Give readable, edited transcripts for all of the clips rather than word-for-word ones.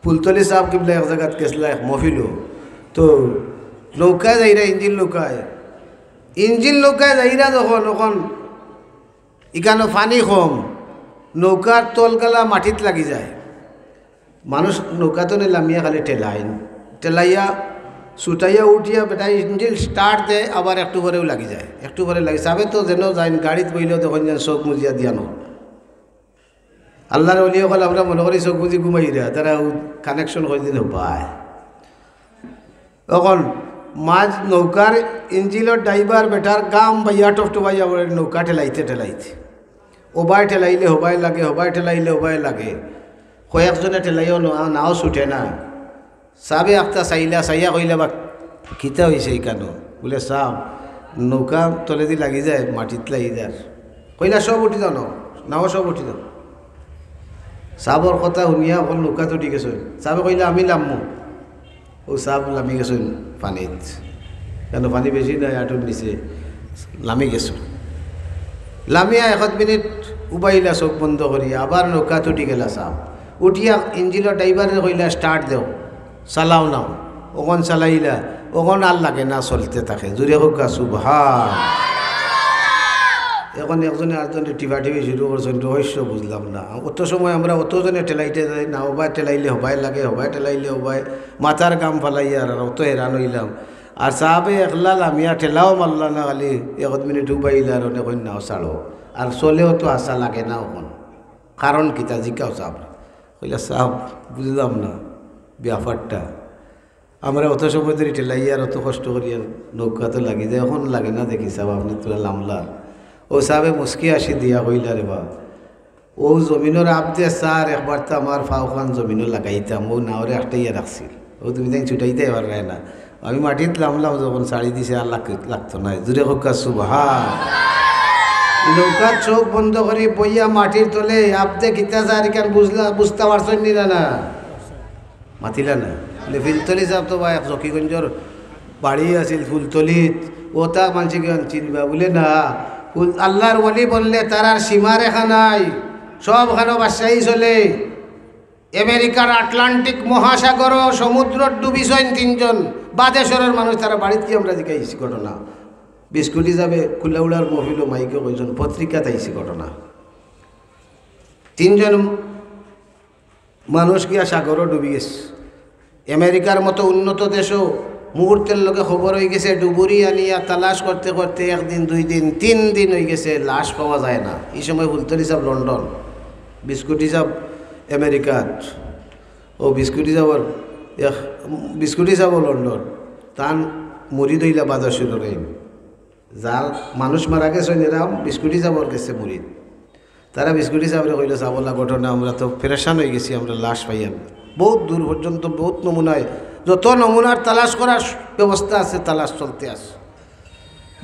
ফুলতলি সাহেব কিবলা এক জায়গাত গেছিলা এক মফিলো তো নৌকায় যাইরা ইঞ্জিন নৌকায় যাইরা যখন ওখন ইখানো পানি কম নৌকার তলগালা মাটিত লাগি যায় মানুষ নৌকা তো নামিয়া খালি টেলাইয়া ছুটাইয়া উঠিয়া বেটা ইঞ্জিন স্টার্ট দেয় আবার একটু পরেও লাগি যায় একটু পরে লাগি যাবে তো যেন যায় গাড়িত বইলেও তখন যেন চোখ মুজিয়া দিয়ানো আল্লাহর ওলিয়া হল আমরা মনে করি চোখ বুঝি ঘুমাই দেয়া তারা কানেকশন করে দিন পায় তখন মাঝ নৌকার ইঞ্জিনের ড্রাইভার বেটার গাম বাইয়া টপটপাইয়া নৌকা ঠেলাইতে ওবাই ঠেলাইলে হবাই লাগে হবাই ঠেলাইলে হবাই লাগে কয়েকজনে ঠেলাইও নাও ছুটে না চাবে একটা চাইয়া কইলা বা খিতা হয়েছে এইখানো বলে চাও নৌকা তলেদি লাগি যায় মাটিত লাগি যায় কইলা সব উঠি যাও নাও সব উঠি যাও চাবর কথা শুনিয়া অকল নৌকাত উঠি গেছো চাবে কইলা আমি নামো ও চাব নামি গেছো পানিত কেন পানি বেশি নাই আঁটুর নিচে নামি গেছো লামিয়া 1 মিনিট উবাইলা চোখ বন্ধ করিয়া আবার নৌকাত উঠি গেলা চাব উঠিয়া ইঞ্জিনের ড্রাইভারে কইলা স্টার্ট দেও চালাও নাও ওখন চালাইলা ওখন আর লাগে না চলতে থাকে জুড়ে হোক সুবহান এখন একজনে আরেকজনে টিপি শুরু করছেন রহস্য বুঝলাম না অত সময় আমরা অতজনে টেলাইতে যাই না হবাই টেলাইলে হবাই লাগে হবাই টেলাইলে হবাই মাথার গাম ফালাইয়া আর অত হেরান হইলাম আর সাহাবে একলা লামিয়া ঠেলাও মারলা না খালি 1 মিনিট উবাইলা আর অনেক নাও ছাড়ো আর চলেও তো আশা লাগে না ওখন কারণ কিতা জিকাও সাহাব কইলা সাহাব বুঝলাম না ব্যাপারটা আমরা অত সময় ধরে ঠেলাইয়া আর অত কষ্ট করিয়া নৌকা তো লাগি যায় এখন লাগে না দেখি সাহেব আপনি তোরা লামলার ও সাহেবে মুস্কি আসি দিয়া কইলা রে বা ও জমিনের আপদে স্যার একবার তো আমার ফাওখান জমিনও লাগাইতাম ও নাওরে একটাইয়া রাখছিল ও তুমি তাই ছুটাইতে এবার রায় না আমি মাটিত লামলাম যখন শাড়ি দিছে আর লাগতো না জুড়ে হোক সুবহান নৌকার চোখ বন্ধ করে বইয়া মাটির তলে আপদে কিতা স্যার এখান বুঝতে পারছেন না মাতিলা না বলে ফুলতলি সাহেব তো ভাই জকিগঞ্জর বাড়ি আছিল ফুলতলিত ও তা মানুষ চিনবা বলে না আল্লাহর ওলি বললে তার আর সীমারেখা নাই সবখানে বাদশাহী চলে আমেরিকার আটলান্টিক মহাসাগর সমুদ্র ডুবিছেন 3 জন বাদেশ্বরের মানুষ তারা বাড়িতে আমরা জিকাইছি ঘটনা বিস্কুটি যাবে কুলাউড়ার মহিলা মাইকে কইজন পত্রিকাতে আইছি ঘটনা 3 জন মানুষ গিয়া সাগরও ডুবি গেছে আমেরিকার মতো উন্নত দেশও মুহূর্তের লোকে খবর হয়ে গেছে ডুবুরি আনিয়া তালাশ করতে করতে 1 দিন 2 দিন 3 দিন হয়ে গেছে লাশ পাওয়া যায় না এই সময় ফুলতলি সাহেব লন্ডন বিস্কুটি সাহেব আমেরিকাত ও বিস্কুটি সাহেব লন্ডন তান মুরিদ হইলা বাদশির যার মানুষ মারা গেছে এরাম বিস্কুটি সাহেবর গেছে মুরিদ তারা বিস্কুটি সাহেবরে কইল চাবলা ঘটনা আমরা তো পেরেশান হয়ে গেছি আমরা লাশ পাইয়াম বহুত দূর পর্যন্ত বহুত নমুনায় যত নমুনার তালাশ করার ব্যবস্থা আছে তালাশ চলতে আছে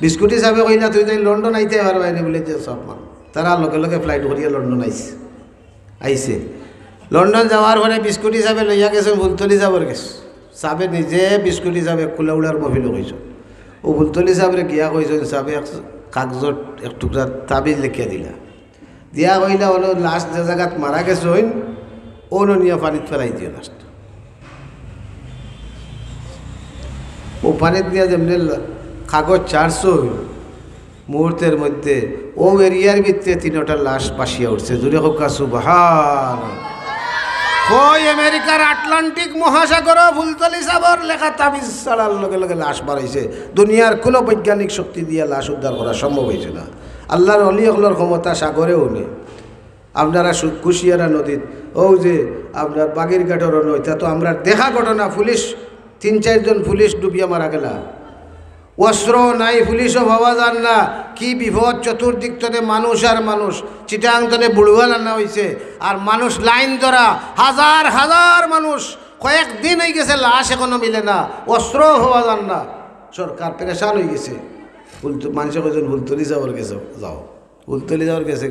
বিস্কুটি সাহেবে কইলা তুই তাই লন্ডন আইতে পারবাই না বলে যে সব মানুষ তারা লগে লগে ফ্লাইট করিয়া লন্ডন আইছে লন্ডন যাওয়ার পরে বিস্কুটি সাহেবে লইয়া গেছে ফুলতলি যাবার গেছে সাহেবে নিজে বিস্কুটি সাহেবে কুলাউড়ার মহিলা কইস ও ফুলতলি সাহেবরে গিয়া কইছেন সাহেবে কাগজত 1 টুকরা তাবিজ লিখিয়া দিয়া কইলা হলো লাস্ট যে জায়গাত মারা গেছেন ও নিয়া পানিত ফেলাই দিও লাস্ট ও পানিত নিয়ে যেমনি কাগজ 400 মুহূর্তের মধ্যে ও এরিয়ার ভিতরে 3টা লাশ পাশিয়া উঠছে জুড়ে হোক সুবহান ওই আমেরিকার আটলান্টিক মহাসাগর ফুলতলি সাগর লেখা তাবিজ ছাড়ার লগে লগে লাশ বাড়াইছে দুনিয়ার কোনো বৈজ্ঞানিক শক্তি দিয়ে লাশ উদ্ধার করা সম্ভব হয়েছে না আল্লাহর অলিয়গুলোর ক্ষমতা সাগরেও নেই আপনারা কুশিয়ারা নদীত ও যে আপনার বাগেরঘাটেরও নয় তা তো আমরা দেখা ঘটনা পুলিশ 3-4 জন পুলিশ ডুবিয়া মারা গেলা অস্ত্র নাই পুলিশও ভাবা যান না কি বিপদ চতুর্দিক তনে মানুষ আর মানুষ চিটাং তনে বুড়ুয়াল আনা হয়েছে আর মানুষ লাইন ধরা হাজার হাজার মানুষ কয়েকদিন হয়ে গেছে লাশ এখনো মিলে না অস্ত্র হওয়া যান না সরকার পেরেশান হয়ে গেছে মানুষের কজন ফুলতলি যাওয়ার গেছে যাও ফুলতলি যাওয়ার গেছে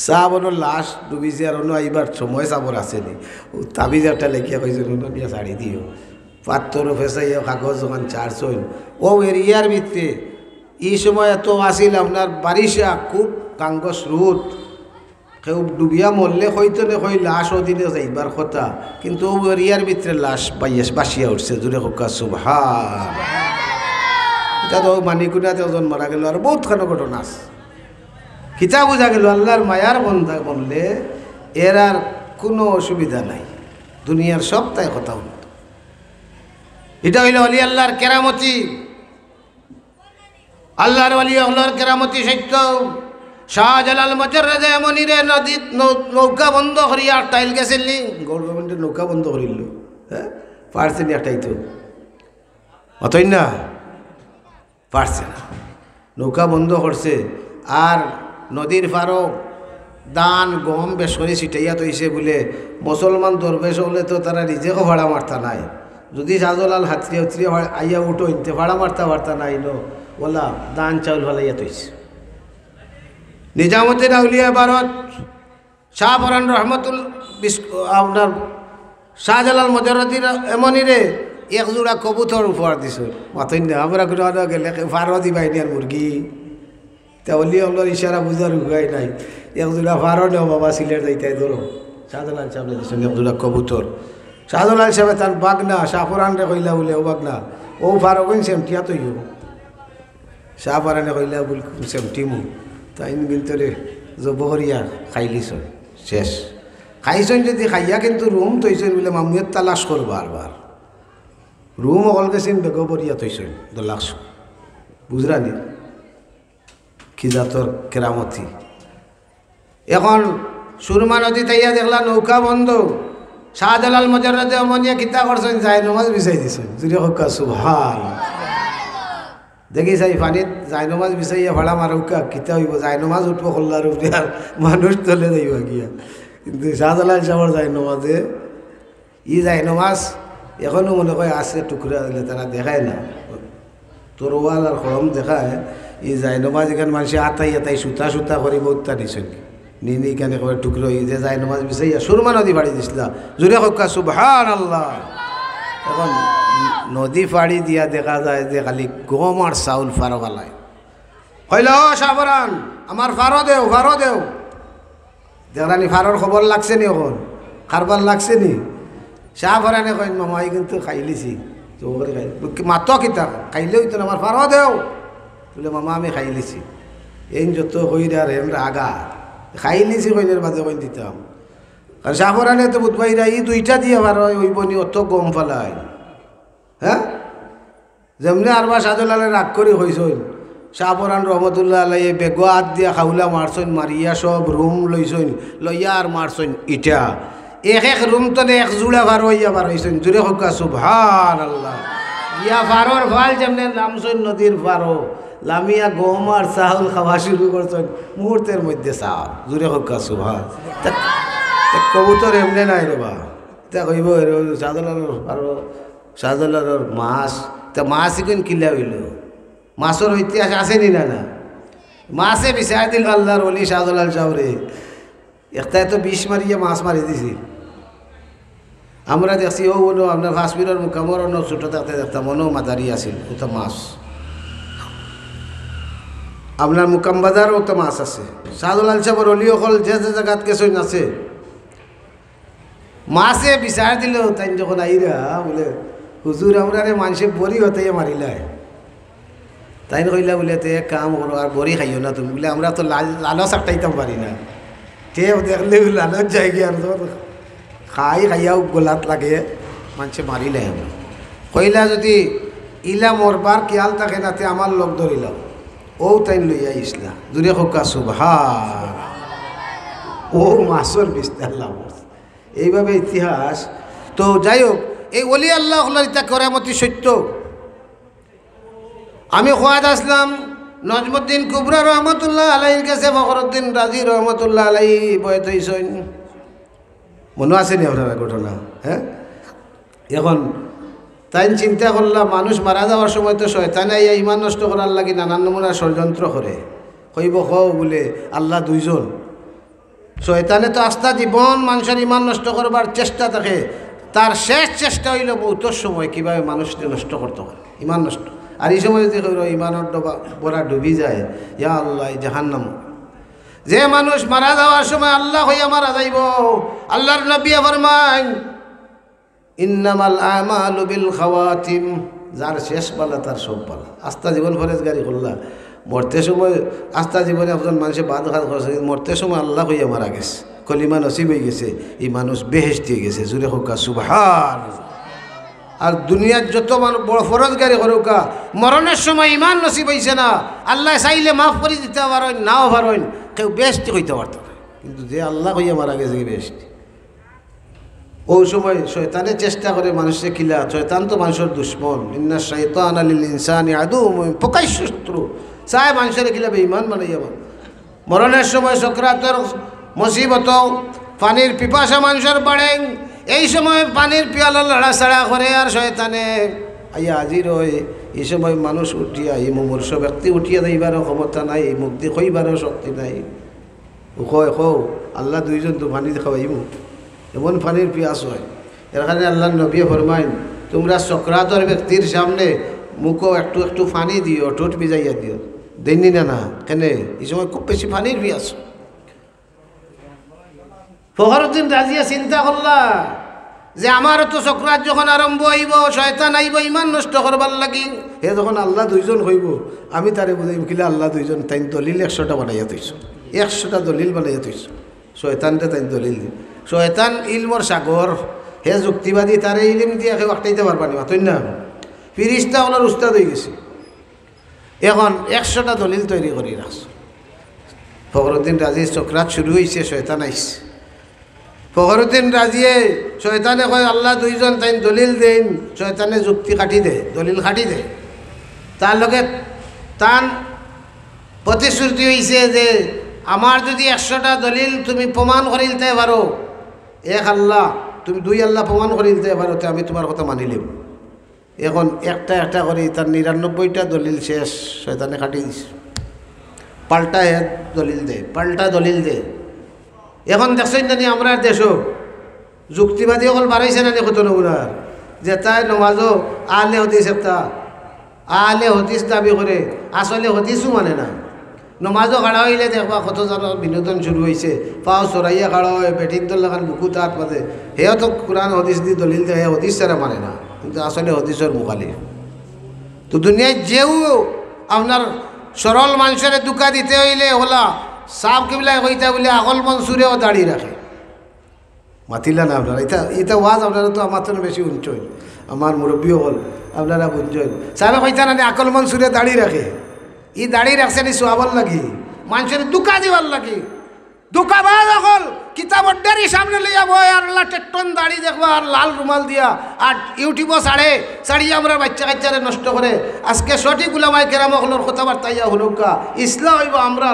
চাহ বলো লাশ ডুবিছে আর অন্য আইবার সময় চাবর আসেনি ও তাবিজ একটা লেখিয়া কইছে নিয়ে শাড়ি দিও পাত্তর ফেসাইয়া কাগজ যখন 400 ও এরিয়ার ভিতরে এই সময় এত আসিল আপনার বারিশা খুব গাঙ্গ স্রোত কেউ ডুবিয়া মরলে হইতো না কই লাশ ওদিনে যাইবার কথা, কিন্তু ও এরিয়ার ভিতরে লাশ বাসিয়া উঠছে। জুড়ে হোকা সুবহান। এটা তো মানিকুনাতে ওজন মারা গেল, আর বহুত খানো ঘটনা আছে। কিতা বোঝা গেল আল্লাহর মায়ার বন্ধা বললে এর আর কোনো অসুবিধা নাই, দুনিয়ার সব তাই কথা হল। এটা হইল অলি আল্লাহর কেরামতি, আল্লাহর ওলি আল্লাহর কেরামতি সত্য। শাহজালাল মুজাররদে এমনিরে নদীত নৌকা বন্ধ করিয়া টাইল গেছিলি, গভর্নমেন্টের নৌকা বন্ধ করিল, হ্যাঁ পারছে নি একটাই, অতই না পারছে না, নৌকা বন্ধ করছে। আর নদীর পারও দান গম বেশ করে ছিটাইয়া তৈছে বলে মুসলমান দরবেশ হলে তো তারা নিজেকে ভাড়া মারতা নাই। যদি শাহজালাল হাতরিয়া উতরিয়া আইয়া উঠো ইনতে ভাড়া মারতা নাই নো, বলা দান চাউল ভালাইয়া তৈছে। নিজামুদ্দিন আউলিয়া ভারত শাহ ফরান রহমতুল আপনার শাহজালাল মুজাররদির এমনিরে এক জোড়া কবুতর উপহার দিছ। মাথই না আমরা কোনো গেলে ফারো দিবাই আর মুরগি, তা অলি আল্লাহর ইশারা বুঝার উপায় নাই। এক জোড়া ফারো নেও বাবা সিলেট যাইতে ধরো, শাহজালাল সাহেব দিচ্ছেন এক জোড়া কবুতর। শাহজালাল সাহেব তার বাগনা শাহ ফরানরে কইলা বলে ও বাগনা ও ফারো কইন সেমটিয়া তৈব, শাহ ফরানে কইলা বল সেমটিমু, তাই কিন্তু রে জবহরিয়া খাইলিছ শেষ। খাইছেন যদি খাইয়া কিন্তু রুম তৈছেন বলে মামুয়ের তালাশ কর বারবার, রুম অকল গেছেন বেগবরিয়া তৈছেন দলাশ, বুঝরানি কি জাতর কেরামতি। এখন সুরমা নদী তাইয়া দেখলা নৌকা বন্ধ, শাহজালাল মুজাররদে অমনিয়া কিতা করছেন, যায় নমাজ বিছাই দিছেন। জুড়ে হকা সুবহান। দেখি চাই পানিত যায় নমাজ বিচাইয়া ভাড়া মারৌকা কিতা হইব, যায় নমাজ উঠবো খোল্লার উপরে আর মানুষ তলে যাইব গিয়া। কিন্তু শাহজালাল সাহেবের যায় নমাজে যায় নমাজ এখনও মনে হয় আছে, টুকরা দিলে তারা দেখায় না, তরোয়াল আর খরম দেখায়। যায় নমাজ এখানে মানুষে আতাই সুতা করি বহুত নিছেন নি এখানে কবে টুকরো যে যায় নমাজ বিচাইয়া সুরমা নদী বাড়ি দিছিল। জুড়ে হকা সুবহান আল্লাহ। এখন নদী ফাড়ি দিয়া দেখা যায় যে খালি গম আর চাউল ফারো ফালায়। হইল সাবরান আমার ফারো দেও দেখলানি ফারোর খবর লাগছে নি, এখন খারবার লাগছে নি। শাহ ফরানে কইন মামা এই কিন্তু খাইলিছি, মাত কিতা খাইলেও তো আমার ফারো দেও বলে মামা আমি খাইলিছি। এই যত কইরা আর হেমরা আগা খাইলিছি কইনের বাদে কইন দিতাম। আর শাহ ফরানে তো বুধবাইরা এই দুইটা দিয়ে ফারো হইব নি, অত গম ফালায়। হ্যাঁ যেমনি আরবা শাহজালালে রাগ করে হইসইন, শাহ ফরান রহমতুল্লাহ আলাই বেগ হাত দিয়া খাউলা মারছইন, মারিয়া সব রুম লইছইন, লইয়া আর মারছইন ইটা এক রুম তনে এক জোড়া ভার হইয়া বার হইছইন। জুড়ে হকা সুবহান আল্লাহ। ইয়া ফারোর ভাল যেমনি নামছইন নদীর ফারো, লামিয়া গম আর চাউল খাওয়া শুরু করছইন মুহূর্তের মধ্যে চাউল। জুড়ে হকা সুবহান। কবুতর এমনি নাই রে বা, তা কইব শাহজালালের ফারো শাহজালালের মাছ, তা মাছ এখন কিলা হইল, মাছের ইতিহাস আসেনি না না, মাছে বিচার দিল আল্লাহর ওলি শাহজালাল সাহরে। একটাই তো বিষ মারিয়া মাছ মারি দিছি। আমরা দেখছি ও বলো আপনার ফাঁসবিরের মুখামর অন্য ছোটো থাকতে দেখতাম মনো মাদারি আছিল, ও তো মাছ। আপনার মুকাম বাজার ও তো মাছ আছে। শাহজালাল সাহেবের অলি অকল যে যে জায়গাত গেছই আছে মাছে বিচার দিল। তাই যখন আইরা বলে হুজুর আমরা মানুষে বড়ি হতে মারিলায়, তাই কইলা বলে তো এক কাম করো আর বড়ি খাইও না তুমি বলে, আমরা তো লালচ আটাইতাম পারি না, কেউ দেখলে লালচ যাই গিয়ে আর খাইয়াও গোলাত লাগে মানুষে মারিলে। কইলা যদি ইলা মরবার খেয়াল থাকে না তে আমার লোক ধরিলাম, ও তাই লইয়া ইসলা। দূরে হোকা সুবহান। ও মাছর বিস্তার লাভ। এইভাবে ইতিহাস তো যাই হোক, এই ওলি আল্লাহ ইতা কেরামতি সত্য। আমি খোয়াদ আসলাম নজমুদ্দিন কুবরা রহমতুল্লাহ আলাইর কাছে ফখরুদ্দিন রাজি রহমতুল্লাহ আলাই বয়ে থইছেন, মনে আসেনি আপনারা ঘটনা? হ্যাঁ, এখন তাই চিন্তা করলাম মানুষ মারা যাওয়ার সময় তো শয়তানে আইয়া ইমান নষ্ট করার লাগি নানান নমুনার ষড়যন্ত্র করে। কইব কও বলে আল্লাহ দুইজন, শয়তানে তো আস্থা জীবন মানুষের ইমান নষ্ট করবার চেষ্টা থাকে, তার শেষ চেষ্টা হইল বহুতর সময় কীভাবে মানুষকে নষ্ট করতে হয়, ইমান নষ্ট। আর এই সময় যদি ইমানের বড়া ডুবি যায়, ইয়া আল্লাহ জাহান্নাম যে মানুষ মারা যাওয়ার সময় আল্লাহ হইয়া মারা যাইব, আল্লাহর নবী ফরমান ইন্নামাল আমালু বিল খাওয়াতিম, যার শেষ পালা তার সব পালা। আস্থা জীবন ফরেজগারি করলা, মরতে সময় আস্থা জীবনে একজন মানুষে বাদ ঘাত করছে, মরতে সময় আল্লাহ হইয়া মারা গেছে, কলিমা নসিব হয়ে গেছে, এই মানুষ বেহেশতি হয়ে গেছে। জুড়ে হোকা সুবহান। আর দুনিয়ার যত মানুষ বড় ফরজগারি করুকা, মরণের সময় ইমান নসিব হয়েছে না, আল্লাহ চাইলে মাফ করে দিতে পারেন, নাও পারেন, কেউ বেহেশতি হইতে পারত না। কিন্তু যে আল্লাহ হইয়া মারা গেছে বেহেশতি, ওই সময় শয়তানে চেষ্টা করে মানুষের কিলা। শয়তান তো মানুষের দুশ্মন, ইন্না শাইতান লিল ইনসানি আদুউম প্রকাশ্য শত্রু, চায় মানুষের কিলা বেঈমান বানাইয়া। মরণের সময় সকরাতের মুসিবত, পানির পিপাসা মানুষের বাড়ে, এই সময় পানির পিয়ালা লড়াছাড়া করে আর শয়তানে আইয়া হাজির হয়। এই সময় মানুষ উঠিয়া, এই মুমূর্ষ ব্যক্তি উঠিয়া যাইবারও ক্ষমতা নাই, মুক্তি হইবারও শক্তি নাই। কয় কৌ আল্লাহ দুইজন তো পানি খাওয়াইব, এমন পানির পিয়াস হয়। এর কারণে আল্লাহ নবী ফরমাইন তোমরা সকরাতর ব্যক্তির সামনে মুখও একটু একটু পানি দিও, ঠোঁট ভিজাইয়া দিও। দেননি না না কেন? এই সময় খুব বেশি পানির পিয়াস। ফখরুদ্দিন রাজিয়া চিন্তা করলা যে আমারও তো সকরাত যখন আরম্ভ হইব, শয়তান আইব ইমান নষ্ট করবার লাগি, হে যখন আল্লাহ দুইজন হইব আমি তারে বুঝাইব কিলা আল্লাহ দুইজন। তাই দলিল 100টা বানাইয়া থইছ, 100টা দলিল বানাইয়া থইছ। শয়তানটা তাই দলিল দি, শয়তান ইলমর সাগর, হে যুক্তিবাদী, তারে ইলিম দিয়ে কেউ আটকাইতে পারবা নি, মাতই না। ফিরিস্তা ওনার উস্তাদ হয়ে গেছে, এখন 100টা দলিল তৈরি করে রাখছ। ফখরুদ্দিন রাজি চক্রাত শুরু হয়েছে, শয়তান আইছে। ফখরুদ্দিন রাজিয়ে শয়তানে কয় আল্লাহ দুইজন, তাই দলিল দেন। শয়তানে যুক্তি কাটি দে, দলিল কাটি দে। তার লগে তার প্রতিশ্রুতি হয়েছে যে আমার যদি 100টা দলিল তুমি প্রমাণ করে দিতে পারো, এক আল্লাহ তুমি 2 আল্লাহ প্রমাণ করে দিতে পারো, তো আমি তোমার কথা মানিলাম। এখন একটা একটা করে তার 99টা দলিল শেষ, শয়তানে কাটি দিছে। পাল্টা দলিল দে, পাল্টা দলিল দে। এখন দেখছেন জানি আমরা দেশও যুক্তিবাদী অকল বাড়াইছে না কত নমুনার, যে তাই নমাজও আহলে হদিস একটা আহলে হদিস দাবি করে, আসলে হদিসও মানে না। নমাজও খাড়া হইলে দেখবা কত জানো বিনোদন শুরু হয়েছে, পাও চড়াইয়া খাড়া হয়, বেঠিক দল লাগান বুকু তাত মাঝে, সেও তো কোরআন হদিস দি দলিল দেয়, হদিস ছাড়া মানে না, কিন্তু আসলে হদিসের মুখালি। তো দুনিয়ায় যেও আপনার সরল মানুষের দুঃখা দিতে হইলে হলা সাপ কিবলায় কইতা বলে আকল মনসুরেও দাঁড়িয়ে রাখে। মাতিলা না আপনারা, এটা ওয়াজ আপনারা তো আমার তো বেশি উঞ্চই, আমার মুরব্বীও হল আপনারা বুঝছেন। সাহেব কইতা না আকল মনসুরে দাঁড়িয়ে রাখে, ই দাঁড়িয়ে রাখছে নি সোয়াবল লাগি, মানুষের দুঃখা দিবার লাগি। দুঃখাবাজ অকল কিতাবর ডারি সামনে লইয়া বয় আর টেকটন দাড়ি দেখবা আর লাল রুমাল দিয়া আর ইউটিউবও ছাড়িয়ে আমরা বাচ্চা কাচ্চারে নষ্ট করে। আজকে সঠিক উলামায়ে কেরাম হলোর কথাবার্তা ইয়া হলুকা, ইসলাম হইব, আমরা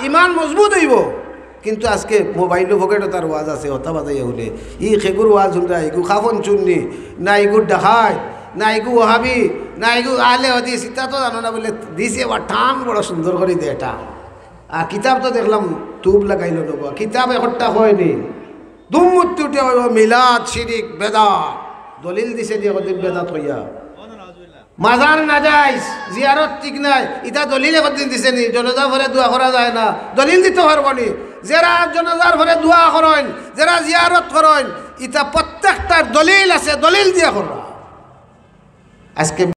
ইমান মজবুত হইব। কিন্তু আজকে মোবাইলও পকেটও তার ওয়াজ আছে, হতা বাজাইয়া হলে ই খেগুর ওয়াজ শুনরা, ইগু খাফন চুন্নি না, ইগুর ডাকায় না, ইগু ওহাবি না, ইগু আহলে হদিস, ইতা তো জানো না বলে দিছে বা টান বড় সুন্দর করে দে এটা। আর কিতাব তো দেখলাম তুব লাগাইল নেব, কিতাব একটা হয়নি, দুমুত্তি উঠে হইব মিলাদ শিরিক বেদাত, দলিল দিছে দিয়ে কদিন বেদাত হইয়া। মাজার না যাই, জিয়ারত ঠিক নাই, ইটা দলিল একদিন দিছে নি, জনাজা ভরে দোয়া করা যায় না, দলিল দিতে পারবো নি। যারা জনাজার ভরে দোয়া করেন, যারা জিয়ারত করেন, ইটা প্রত্যেকটার দলিল আছে, দলিল দিয়া করা। আজকে